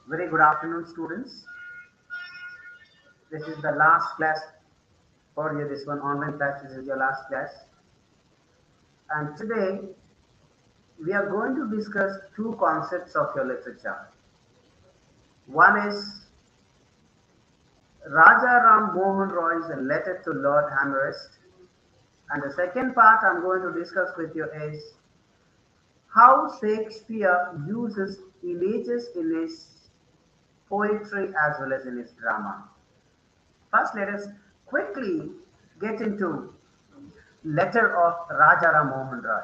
Very good afternoon, students. This is the last class for you. This one online class. This is your last class. And today we are going to discuss two concepts of your literature. One is Raja Ram Mohan Roy's letter to Lord Amherst. And the second part I'm going to discuss with you is how Shakespeare uses images in his poetry as well as in his drama. First, let us quickly get into letter of Rajaram Mohan Roy.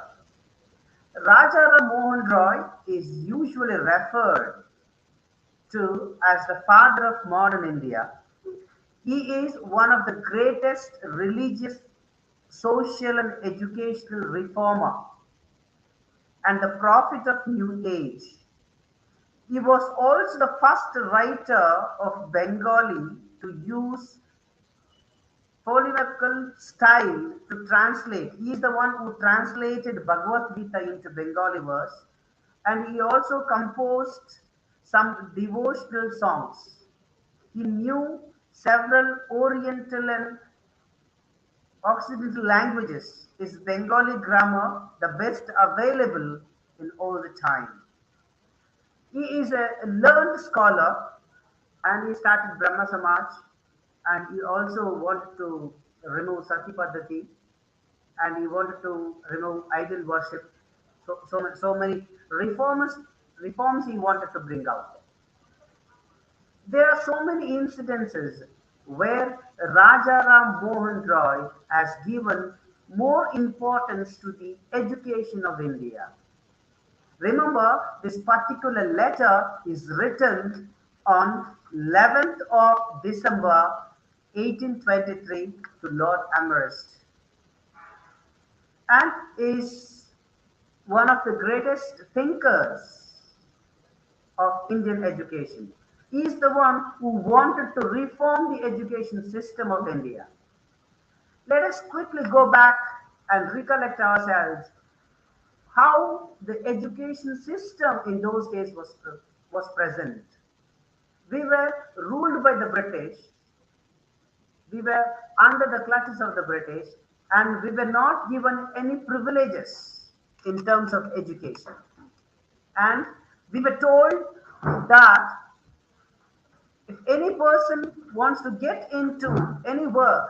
Rajaram Mohan Roy is usually referred to as the father of modern India. He is one of the greatest religious, social, and educational reformer and the prophet of new age. He was also the first writer of Bengali to use polemical style to translate. He is the one who translated Bhagavad Gita into Bengali verse, and he also composed some devotional songs. He knew several Oriental and Occidental languages. His Bengali grammar, the best available in all the time. He is a learned scholar and he started Brahma Samaj and he also wanted to remove Sati Paddhati and he wanted to remove idol worship. So many reforms he wanted to bring out. There are so many incidences where Raja Ram Mohan Roy has given more importance to the education of India. Remember, this particular letter is written on 11th of December 1823 to Lord Amherst and is one of the greatest thinkers of Indian education. He is the one who wanted to reform the education system of India. Let us quickly go back and recollect ourselves how the education system in those days was present. We were ruled by the British, we were under the clutches of the British, and we were not given any privileges in terms of education. And we were told that if any person wants to get into any work,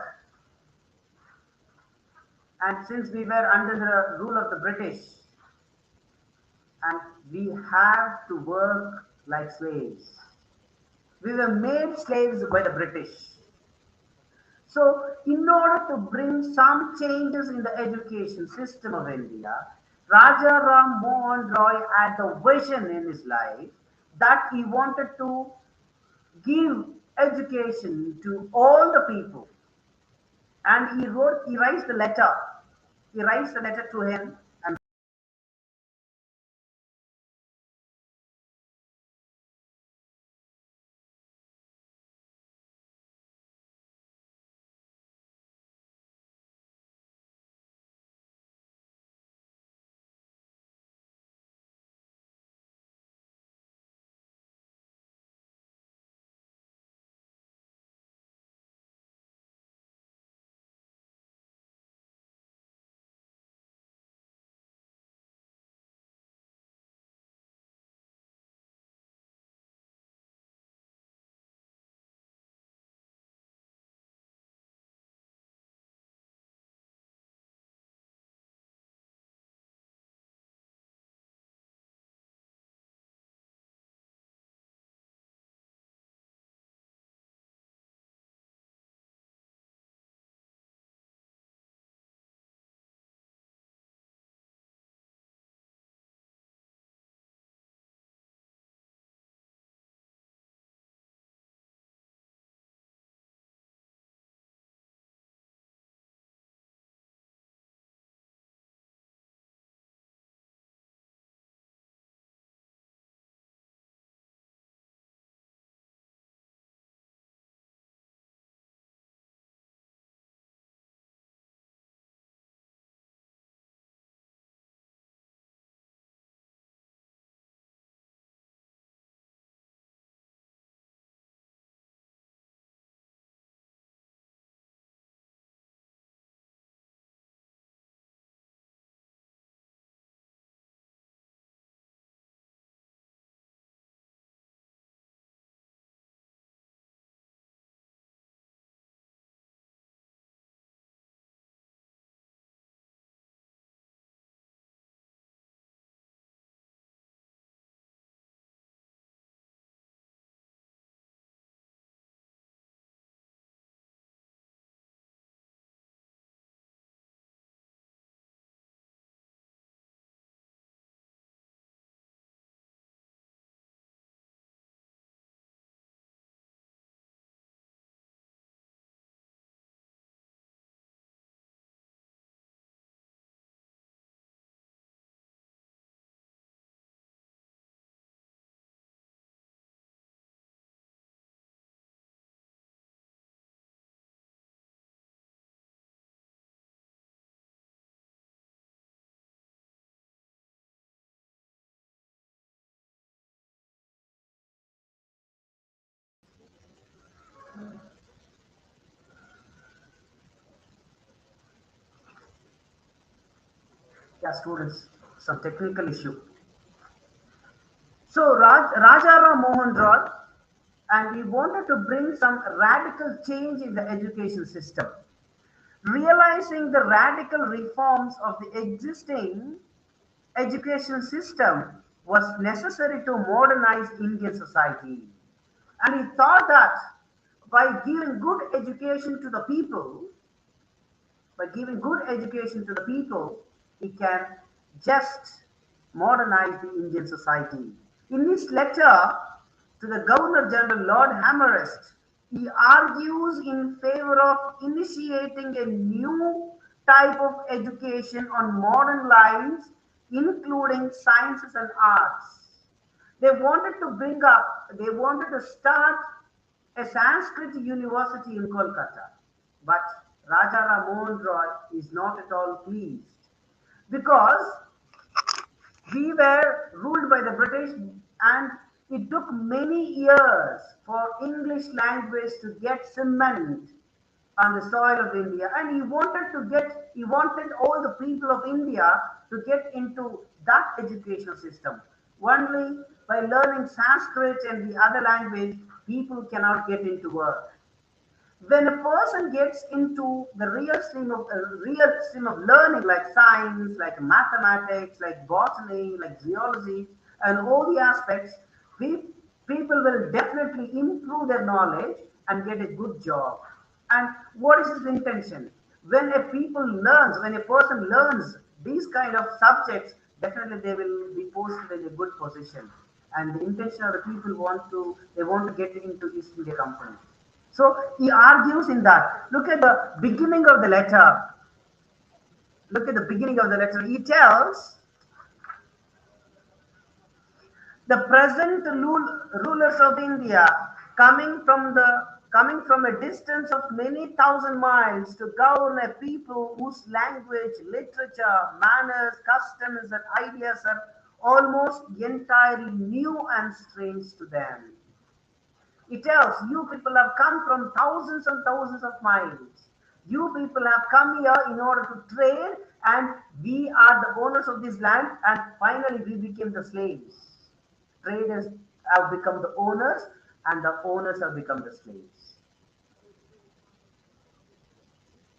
and since we were under the rule of the British, and we have to work like slaves, we were made slaves by the British. So, in order to bring some changes in the education system of India, Raja Ram Mohan Roy had the vision in his life that he wanted to give education to all the people. And he writes the letter to him and Yeah, students, some technical issue. So Raja Ram Mohan Roy, and he wanted to bring some radical change in the education system. Realizing the radical reforms of the existing education system was necessary to modernize Indian society. And he thought that by giving good education to the people, by giving good education to the people, he can just modernize the Indian society. In his letter to the Governor General Lord Hammerest, he argues in favor of initiating a new type of education on modern lines, including sciences and arts. They wanted to start a Sanskrit university in Kolkata. But Raja Ram Mohan Roy is not at all pleased because we were ruled by the British, and it took many years for English language to get cement on the soil of India, and he wanted all the people of India to get into that educational system. Only by learning Sanskrit and the other language, people cannot get into work. When a person gets into the real stream of learning, like science, like mathematics, like botany, like geology, and all the aspects, people will definitely improve their knowledge and get a good job. And what is his intention? When a person learns these kind of subjects, definitely they will be posted in a good position. And the intention of the people they want to get into East India Company. So he argues in that. Look at the beginning of the letter. Look at the beginning of the letter. He tells the present rulers of India, coming from a distance of many thousand miles to govern a people whose language, literature, manners, customs, and ideas are almost entirely new and strange to them. It tells you people have come from thousands and thousands of miles. You people have come here in order to trade, and we are the owners of this land, and finally we became the slaves. Traders have become the owners, and the owners have become the slaves.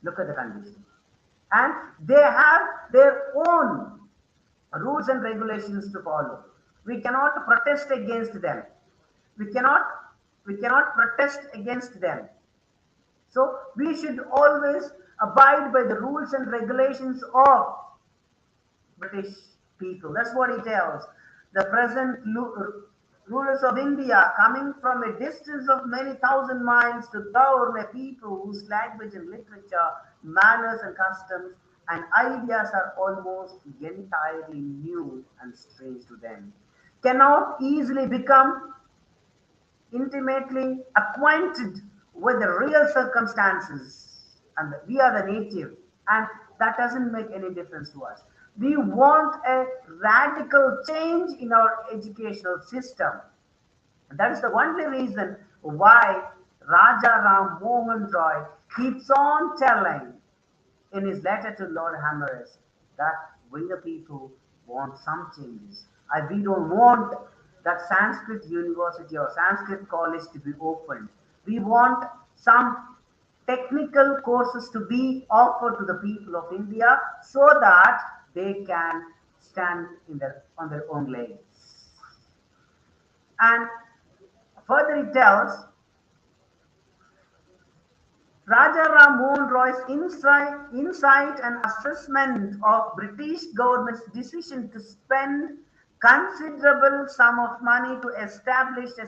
Look at the condition. And they have their own rules and regulations to follow. We cannot protest against them. We cannot we cannot protest against them. So we should always abide by the rules and regulations of British people. That's what he tells. The present rulers of India, coming from a distance of many thousand miles to govern a people whose language and literature, manners and customs and ideas are almost entirely new and strange to them, cannot easily become intimately acquainted with the real circumstances, and we are the native, and that doesn't make any difference to us. We want a radical change in our educational system. That is the only reason why Raja Ram Mohan Roy keeps on telling in his letter to Lord Hammerest that we the people want some changes. We don't want that Sanskrit university or Sanskrit college to be opened. We want some technical courses to be offered to the people of India so that they can stand on their own legs. And further it tells Raja Ram Mohan Roy's insight and assessment of British government's decision to spend considerable sum of money to establish a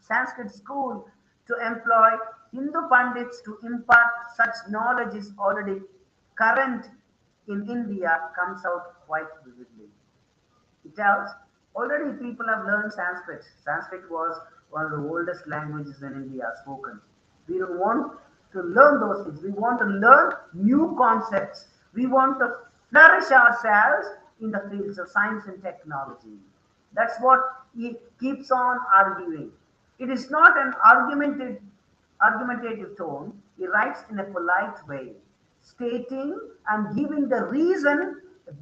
Sanskrit school to employ Hindu Pandits to impart such knowledge is already current in India comes out quite vividly. It tells already people have learned Sanskrit. Sanskrit was one of the oldest languages in India spoken. We don't want to learn those things. We want to learn new concepts. We want to flourish ourselves in the fields of science and technology. That's what he keeps on arguing. It is not an argumentative tone. He writes in a polite way, stating and giving the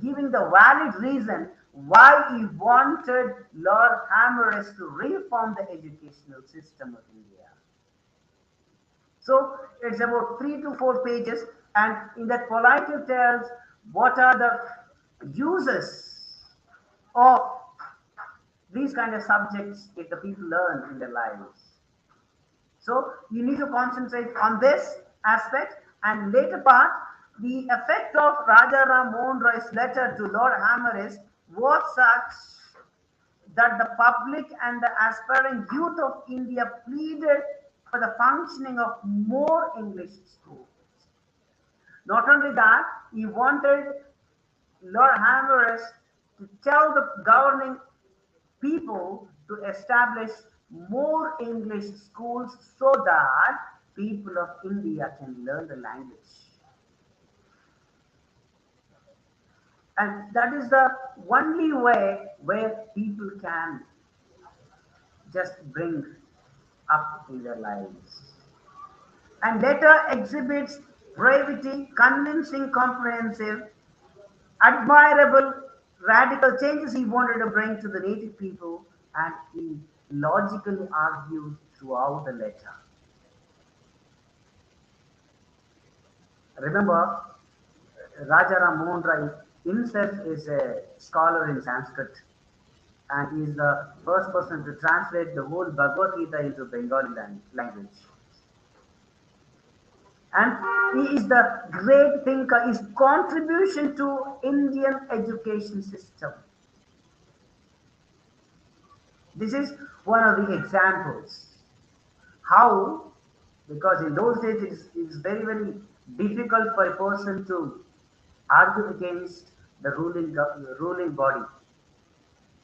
giving the valid reason why he wanted Lord Hammerest to reform the educational system of India. So it's about 3 to 4 pages, and in that polity tells what are the uses of these kind of subjects if the people learn in their lives. So you need to concentrate on this aspect, and later part, the effect of Raja Ram Mohan Roy's letter to Lord Hammerest was such that the public and the aspiring youth of India pleaded for the functioning of more English schools. Not only that, he wanted Lord Hammerest to tell the governing people to establish more English schools so that people of India can learn the language. And that is the only way where people can just bring up in their lives. And letter exhibits brevity, convincing, comprehensive, admirable, radical changes he wanted to bring to the native people, and he logically argued throughout the letter. Remember, Rajaram Mohan Rai himself is a scholar in Sanskrit, and he is the first person to translate the whole Bhagavad Gita into Bengali language. And he is the great thinker. His contribution to Indian education system. This is one of the examples. How? Because in those days it is very, very difficult for a person to argue against the ruling body.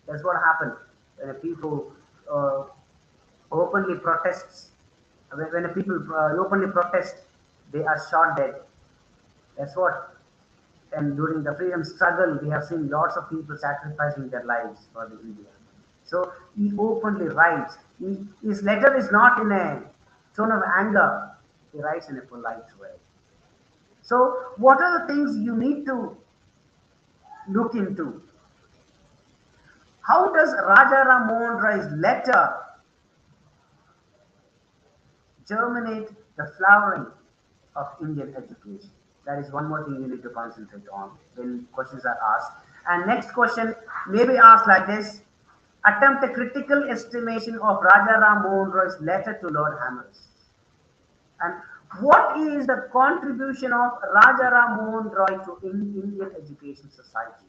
That's what happened when people uh, openly protests. When people openly protest, they are shot dead. That's what. And during the freedom struggle, we have seen lots of people sacrificing their lives for the India. So he openly writes. His letter is not in a tone of anger. He writes in a polite way. So what are the things you need to look into? How does Raja Ram Mohan Roy's letter germinate the flowering of Indian education? That is one more thing you need to concentrate on when questions are asked. And next question may be asked like this: attempt a critical estimation of Raja Ram Mohan Roy's letter to Lord Hammerest. And what is the contribution of Raja Ram Mohan Roy to Indian education society?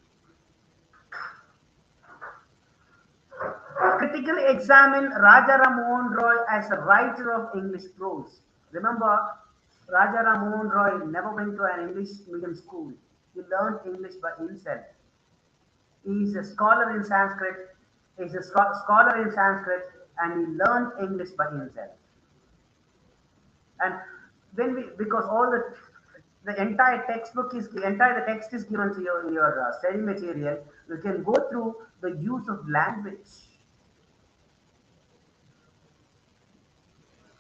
Critically examine Raja Ram Mohan Roy as a writer of English prose. Remember, Raja Ram Mohan Roy never went to an English medium school. He learned English by himself. He is a scholar in Sanskrit. He is a scholar in Sanskrit, and he learned English by himself. And when we, because all the entire textbook is the entire text is given to you in your study material, you can go through the use of language.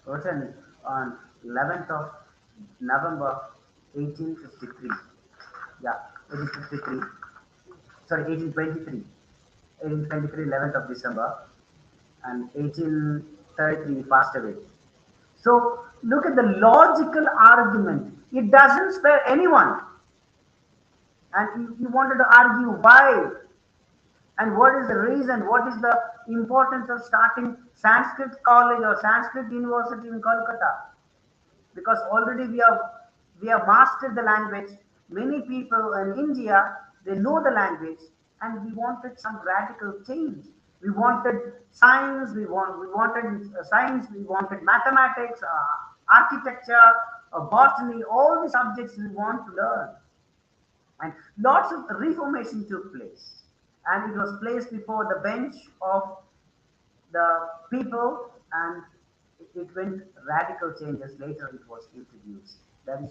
Written on 11th of November 1853. Yeah, 1853. Sorry, 1823. 1823, 11th of December, and 1833 passed away. So look at the logical argument. It doesn't spare anyone. And he wanted to argue why and what is the reason, what is the importance of starting Sanskrit college or Sanskrit university in Kolkata. Because already we have mastered the language. Many people in India, they know the language, and we wanted some radical change. We wanted science, we wanted mathematics, architecture, botany, all the subjects we want to learn. And lots of reformation took place. And it was placed before the bench of the people, and it went radical changes. Later it was introduced. That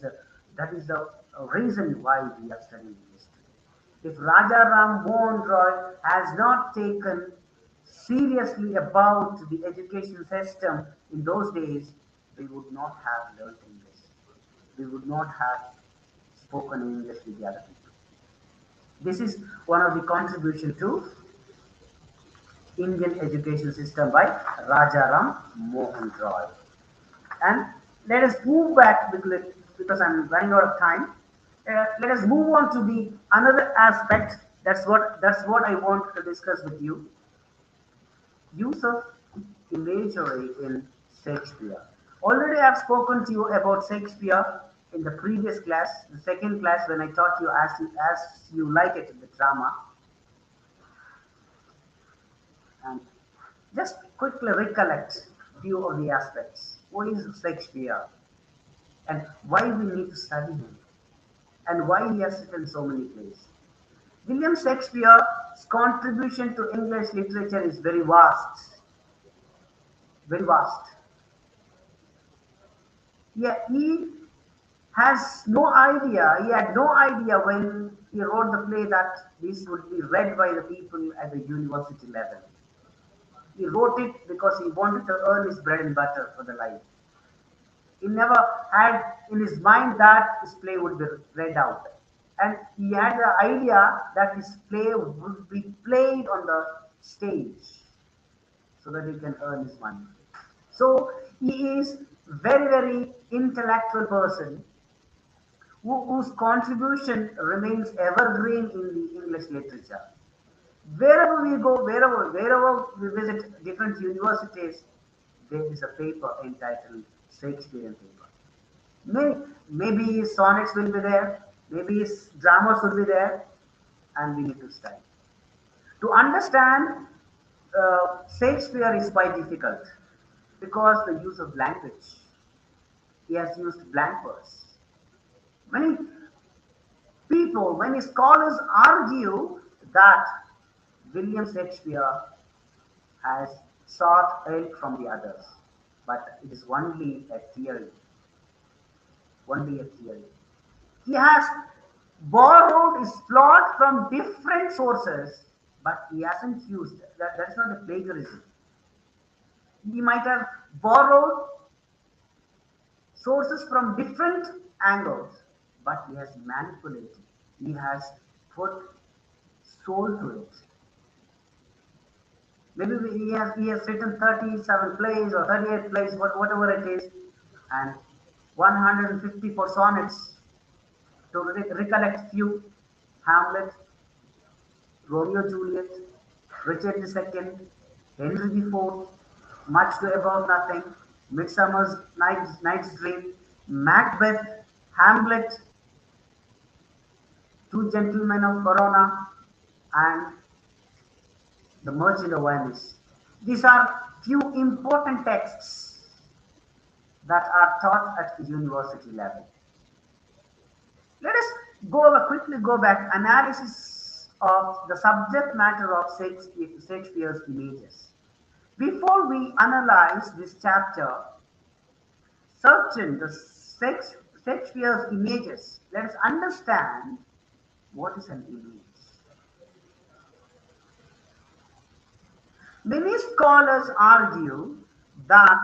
is the reason why we are studying history. If Raja Ram Mohan Roy has not taken seriously about the education system in those days, we would not have learned English. We would not have spoken English with the other people. This is one of the contribution to Indian education system by Rajaram Mohan Roy. And let us move back because I'm running out of time. Let us move on to the another aspect. That's what I want to discuss with you. Use of imagery in Shakespeare. Already I've spoken to you about Shakespeare in the previous class, the second class when I taught you as you like it in the drama. And just quickly recollect few of the aspects. Who is Shakespeare and why we need to study him and why he has written so many plays. William Shakespeare's contribution to English literature is very vast, very vast. Yeah, he has no idea, he had no idea when he wrote the play that this would be read by the people at the university level. He wrote it because he wanted to earn his bread and butter for the life. He never had in his mind that his play would be read out. And he had the idea that his play would be played on the stage so that he can earn his money. So he is very, very intellectual person whose contribution remains evergreen in the English literature. Wherever we go, wherever we visit different universities, there is a paper entitled Shakespearean paper. Maybe his sonnets will be there, maybe his dramas will be there, and we need to study. To understand Shakespeare is quite difficult because the use of language. He has used blank verse. Many people, many scholars argue that William Shakespeare has sought help from the others, but it is only a theory. Only a theory. He has borrowed his plot from different sources, but he hasn't used that. That's not a plagiarism. He might have borrowed sources from different angles, but he has manipulated. He has put soul to it. Maybe he has written 37 plays or 38 plays, whatever it is, and 154 sonnets to recollect few. Hamlet, Romeo Juliet, Richard II, Henry IV, Much to About Nothing, Night's Dream, Macbeth, Hamlet, Two Gentlemen of Verona, and The Merchant of Venice. These are few important texts that are taught at the university level. Let us quickly go back analysis of the subject matter of Shakespeare's images. Before we analyze this chapter, searching the Shakespeare's images, let us understand what is an image. Many scholars argue that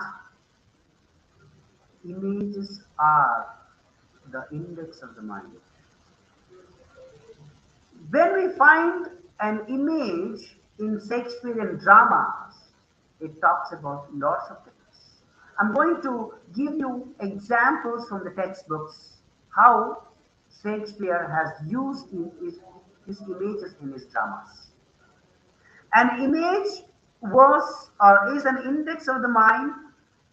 images are the index of the mind. When we find an image in Shakespearean dramas, it talks about lots of things. I'm going to give you examples from the textbooks how Shakespeare has used his images in his dramas. An image was or is an index of the mind,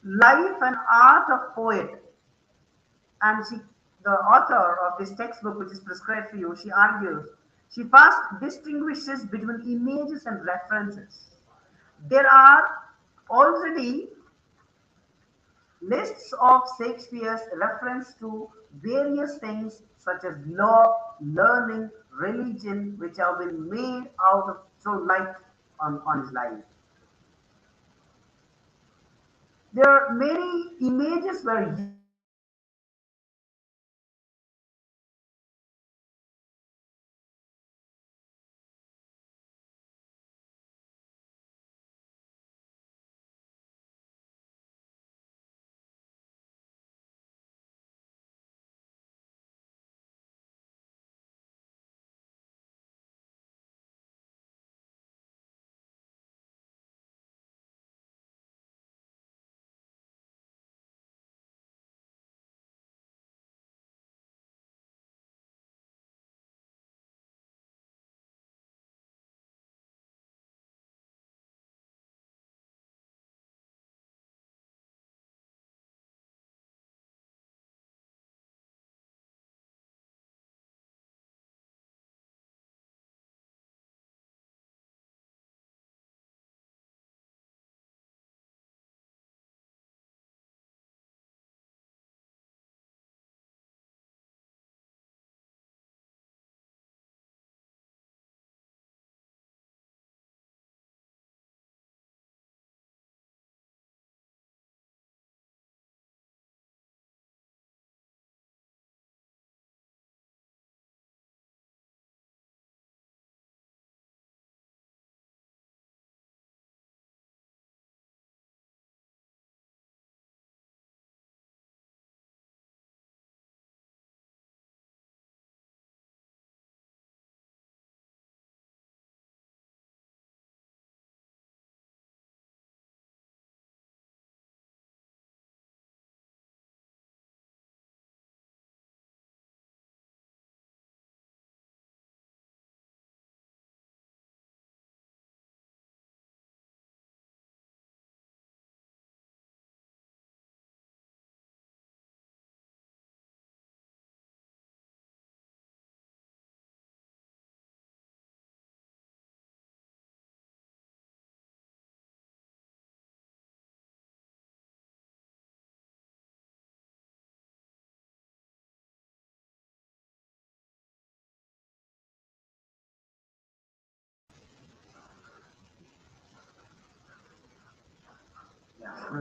life and art of poet. And the author of this textbook, which is prescribed for you, she argues she first distinguishes between images and references. There are already lists of Shakespeare's reference to various things such as law, learning, religion, which have been made out of through light on his life. There are many images were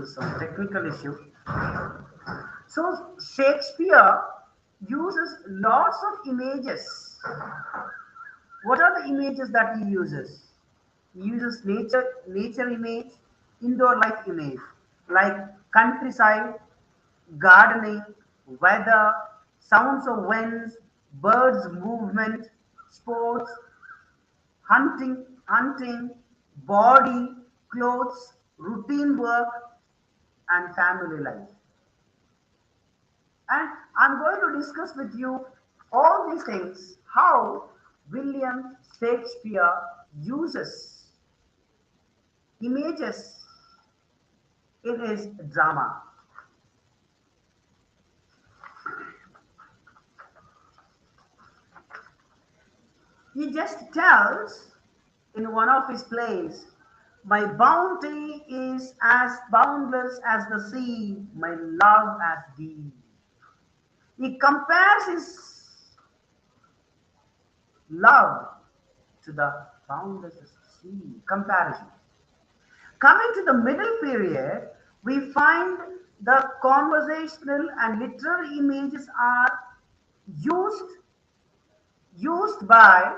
Some technical issue. So Shakespeare uses lots of images. What are the images that he uses? He uses nature image, indoor life image, like countryside, gardening, weather, sounds of winds, birds movement, sports, hunting, body, clothes, routine work, and family life. And I'm going to discuss with you all these things, how William Shakespeare uses images in his drama. He just tells in one of his plays, my bounty is as boundless as the sea, my love as deep. He compares his love to the boundless sea. Comparison. Coming to the middle period, we find the conversational and literary images are used used by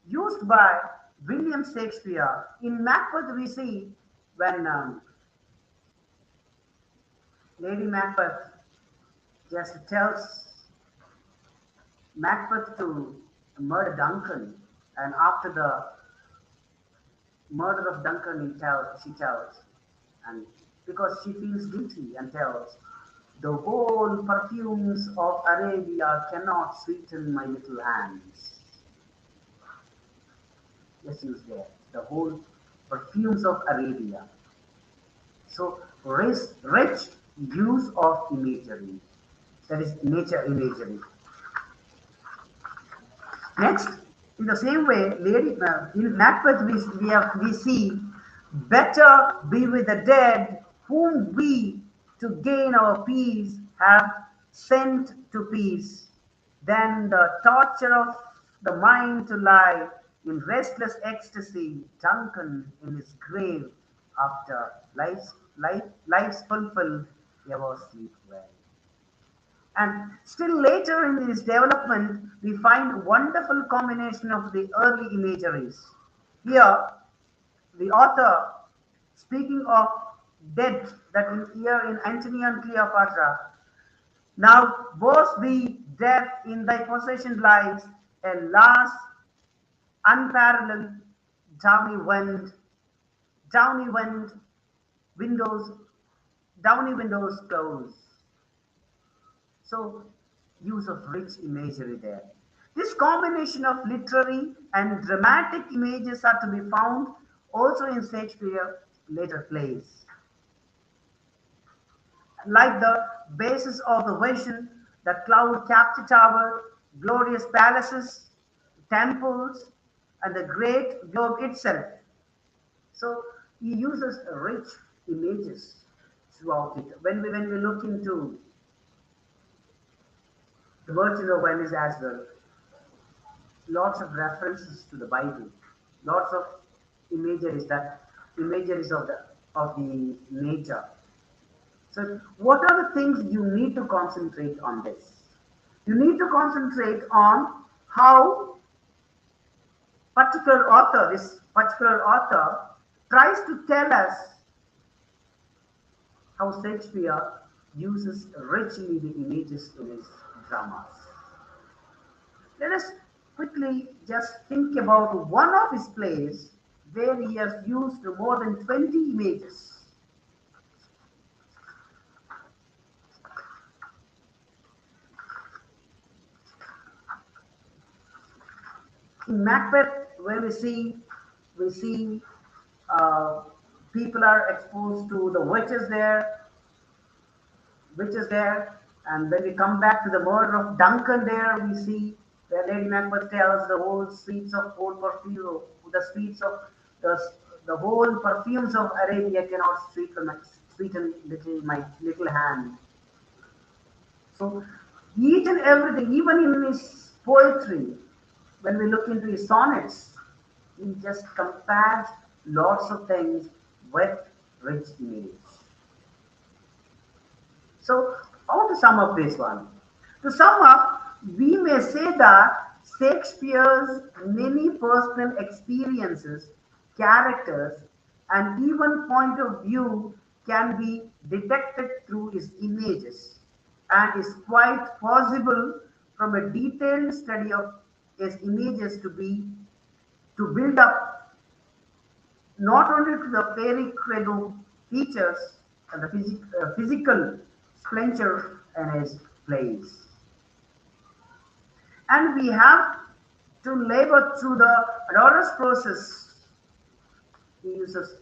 used by William Shakespeare. In Macbeth, we see when Lady Macbeth just tells Macbeth to murder Duncan, and after the murder of Duncan, she tells, and because she feels guilty and tells, the whole perfumes of Arabia cannot sweeten my little hands. Let's use there. The whole perfumes of Arabia. So rich use of imagery. That is nature imagery. Next, in the same way, in Macbeth we see better be with the dead whom we to gain our peace have sent to peace than the torture of the mind to lie in restless ecstasy, Duncan in his grave after life's fulfilled, ever sleep well. And still later in this development, we find wonderful combination of the early imageries. Here, the author, speaking of death, that here in Antony and Cleopatra, now both be death in thy possession lies, a last unparalleled downy wind, downy wind, windows, downy windows close. So, use of rich imagery there. This combination of literary and dramatic images are to be found also in Shakespeare's later plays. Like the basis of the vision, the cloud capped tower, glorious palaces, temples, and the great globe itself. So he uses rich images throughout it. When we look into the Merchant of Venice as well, lots of references to the Bible, lots of imageries of the nature. So, what are the things you need to concentrate on this? You need to concentrate on how this particular author, tries to tell us how Shakespeare uses richly the images in his dramas. Let us quickly just think about one of his plays where he has used more than 20 images. In Macbeth, where we see uh, people are exposed to the witches there, and when we come back to the murder of Duncan, there we see where Lady Macbeth tells the whole streets of old perfume, the streets of the, the whole perfumes of Arabia cannot sweeten my little hand. So each and everything, even in his poetry, when we look into his sonnets, he just compares lots of things with rich image. So, how to sum up this one? To sum up, we may say that Shakespeare's many personal experiences, characters, and even point of view can be detected through his images, and is quite possible from a detailed study of his images to build up not only to the fairy credo features and the physical splendor in his plays. And we have to labor through the dolorous process. He uses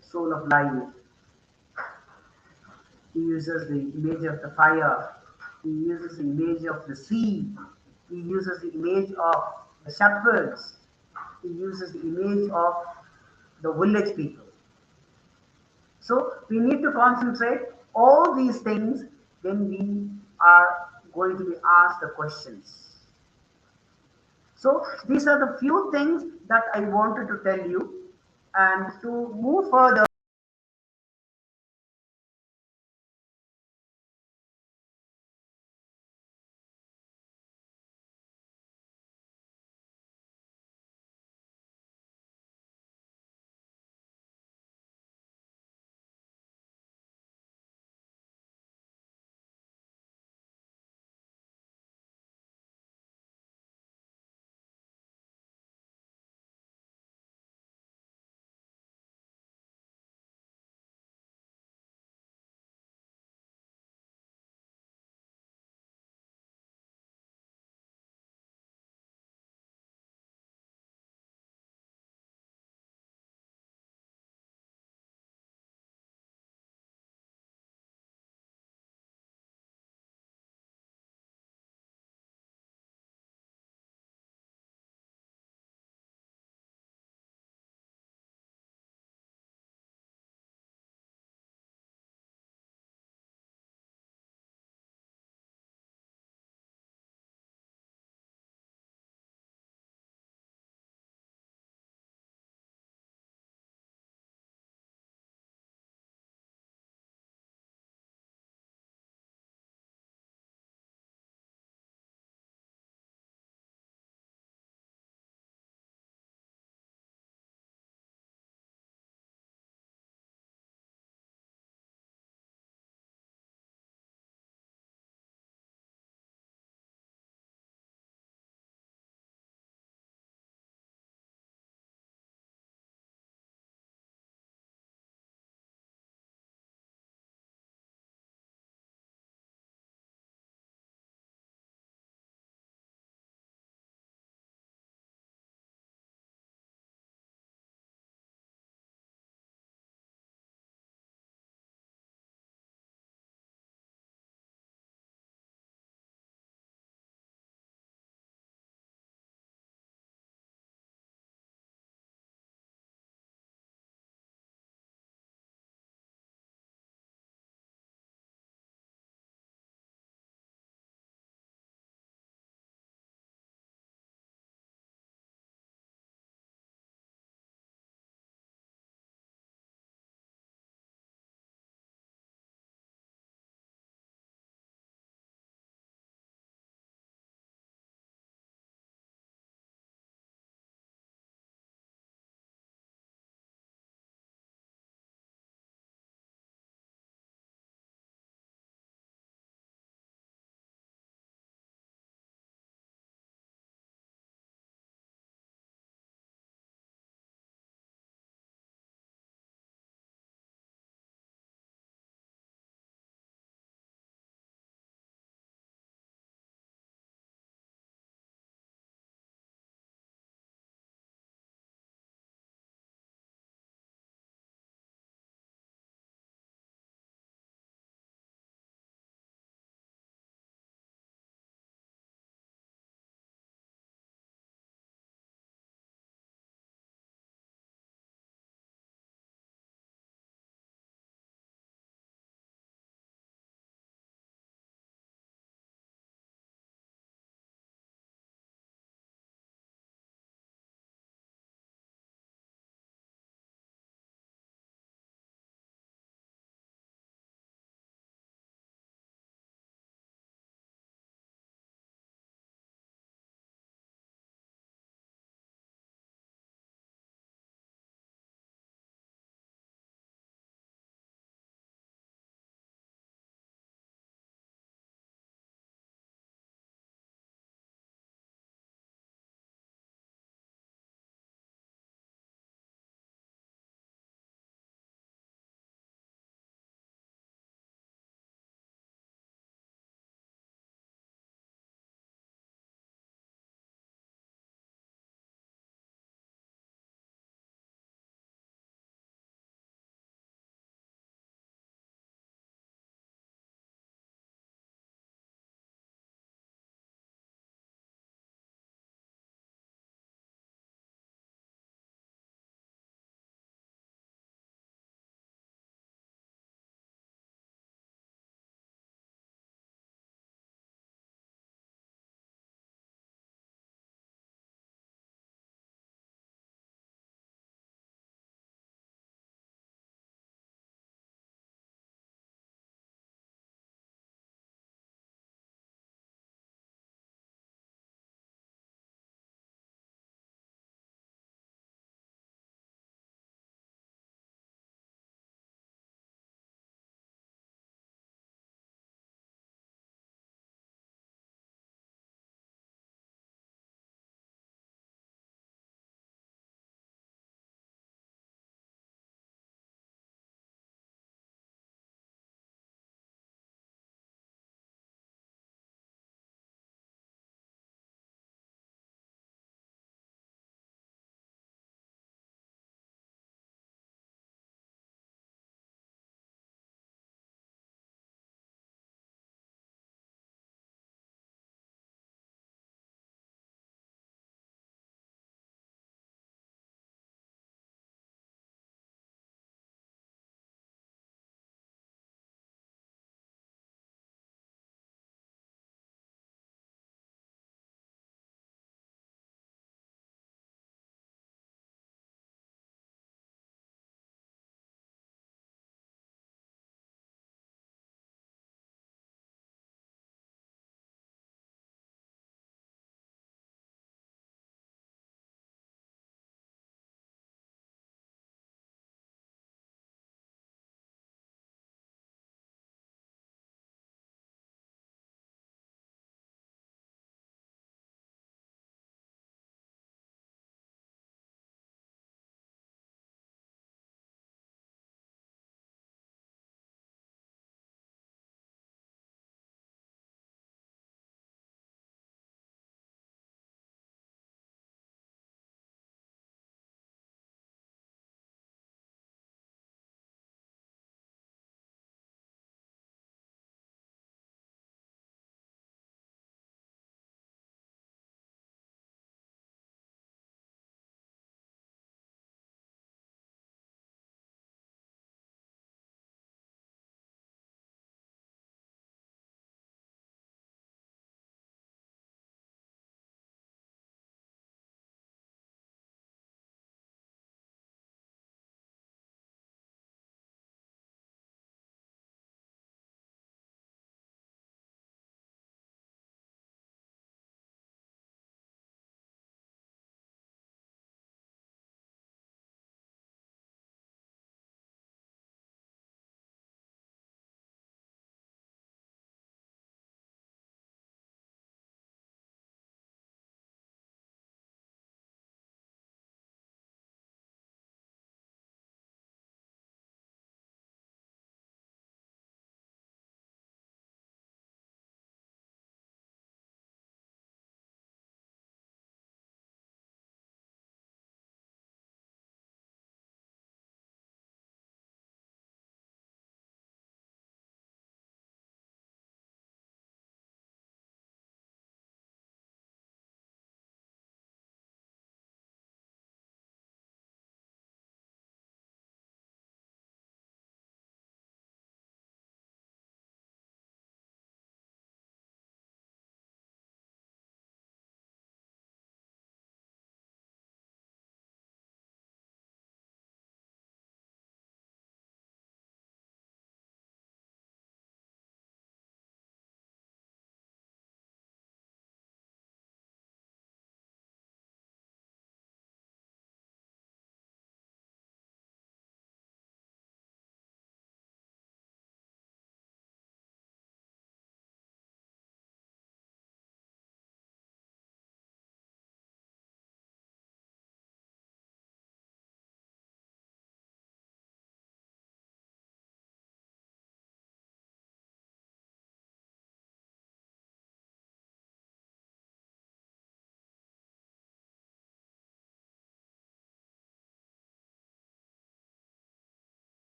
soul of life. He uses the image of the fire. He uses the image of the sea. He uses the image of the shepherds. He uses the image of the village people. So we need to concentrate all these things when we are going to be asked the questions. So these are the few things that I wanted to tell you. And to move further,